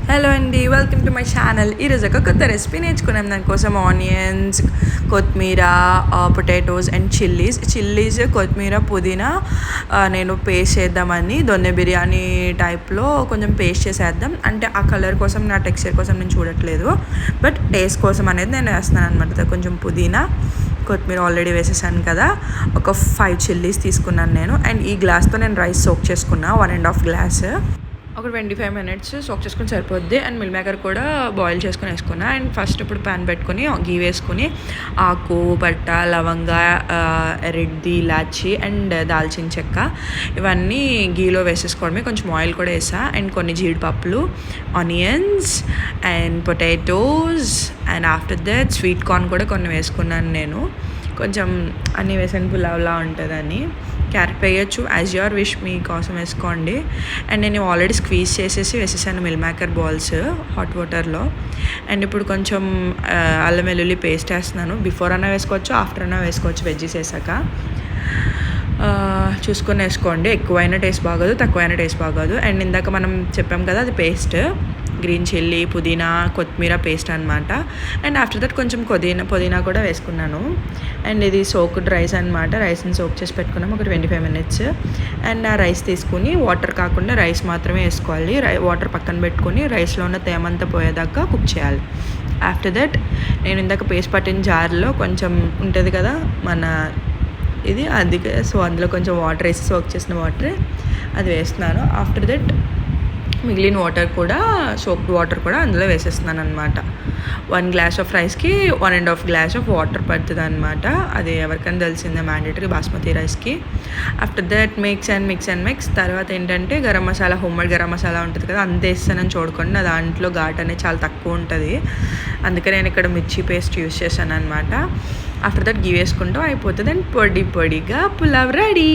Hello అండి, welcome to my channel. ఈరోజు ఒక కొత్త రెసిపీ నేర్చుకున్నాం. దానికోసం ఆనియన్స్, కొత్తిమీర, పొటాటోస్ అండ్ చిల్లీస్, కొత్తిమీర, పుదీనా నేను పేస్ట్ చేద్దామని దొన్నె బిర్యానీ టైప్లో కొంచెం పేస్ట్ చేసేద్దాం. అంటే ఆ కలర్ కోసం, నా టెక్స్చర్ కోసం నేను చూడట్లేదు, బట్ టేస్ట్ కోసం అనేది నేను వేస్తున్నాను అనమాట. కొంచెం పుదీనా, కొత్తిమీర ఆల్రెడీ వేసేసాను కదా. ఒక 5 చిల్లీస్ తీసుకున్నాను నేను. అండ్ ఈ గ్లాస్తో నేను రైస్ సోక్ చేసుకున్నా 1.5 గ్లాస్. ఒక 25 minutes సోక్ చేసుకుని సరిపోద్ది. అండ్ మిల్ మేకర్ కూడా బాయిల్ చేసుకొని వేసుకున్నా. అండ్ ఫస్ట్ ఇప్పుడు ప్యాన్ పెట్టుకొని గీ వేసుకొని ఆకు, పట్ట, లవంగ, రెడ్డి, ఇలాచి అండ్ దాల్చిన చెక్క ఇవన్నీ గీలో వేసేసుకోవడమే. కొంచెం ఆయిల్ కూడా వేసా. అండ్ కొన్ని జీడిపప్పులు, onions and potatoes and after that sweet corn కూడా కొన్ని వేసుకున్నాను నేను. కొంచెం అన్నీ వేసాను, పులావ్లా ఉంటుందని. క్యారెట్ వేయచ్చు, యాజ్ యువర్ విష్, మీకోసం వేసుకోండి. అండ్ నేను ఆల్రెడీ స్క్వీజ్ చేసేసి వేసేసాను మిల్ మేకర్ బాల్స్ హాట్ వాటర్లో. అండ్ ఇప్పుడు కొంచెం అల్లం వెల్లుల్లి పేస్ట్ వేస్తున్నాను. బిఫోర్ అయినా వేసుకోవచ్చు, ఆఫ్టర్ అయినా వేసుకోవచ్చు. వెజ్జీస్ వేసాక చూసుకొని వేసుకోండి. ఎక్కువైనా టేస్ట్ బాగోదు, తక్కువైనా టేస్ట్ బాగోదు. అండ్ ఇందాక మనం చెప్పాం కదా, అది పేస్ట్ గ్రీన్ చిల్లీ, పుదీనా, కొత్తిమీర పేస్ట్ అనమాట. అండ్ ఆఫ్టర్ దట్ కొంచెం పుదీనా కూడా వేసుకున్నాను. అండ్ ఇది సోక్డ్ రైస్ అనమాట. రైస్ని సోక్ చేసి పెట్టుకున్నాము ఒక 25 minutes. అండ్ ఆ రైస్ తీసుకుని వాటర్ కాకుండా రైస్ మాత్రమే వేసుకోవాలి. వాటర్ పక్కన పెట్టుకుని రైస్లో ఉన్న తేమంతా పోయేదాకా కుక్ చేయాలి. ఆఫ్టర్ దట్ నేను ఇందాక పేస్ట్ పట్టిన జార్లో కొంచెం ఉంటుంది కదా మన ఇది, అది సో అందులో కొంచెం వాటర్ వేసి సోక్ చేసిన వాటర్ అది వేస్తున్నాను. ఆఫ్టర్ దట్ మిగిలిన వాటర్ కూడా, సోప్డ్ వాటర్ కూడా అందులో వేసేస్తున్నాను అనమాట. 1 glass ఆఫ్ రైస్కి 1.5 glass ఆఫ్ వాటర్ పడుతుంది అనమాట. అది ఎవరికైనా తెలిసిందే, మ్యాండేటరీ బాస్మతి రైస్కి. After that mix. తర్వాత ఏంటంటే గరం మసాలా, హోమ్మేడ్ గరం మసాలా ఉంటుంది కదా, అంత వేస్తానని చూడకుండా. నా దాంట్లో ఘాట్ అనేది చాలా తక్కువ ఉంటుంది, అందుకే నేను ఇక్కడ మిర్చి పేస్ట్ యూస్ చేశాను అనమాట. ఆఫ్టర్ దట్ గీ వేసుకుంటూ అయిపోతుంది. అండ్ పొడిగా పులావ్ రెడీ.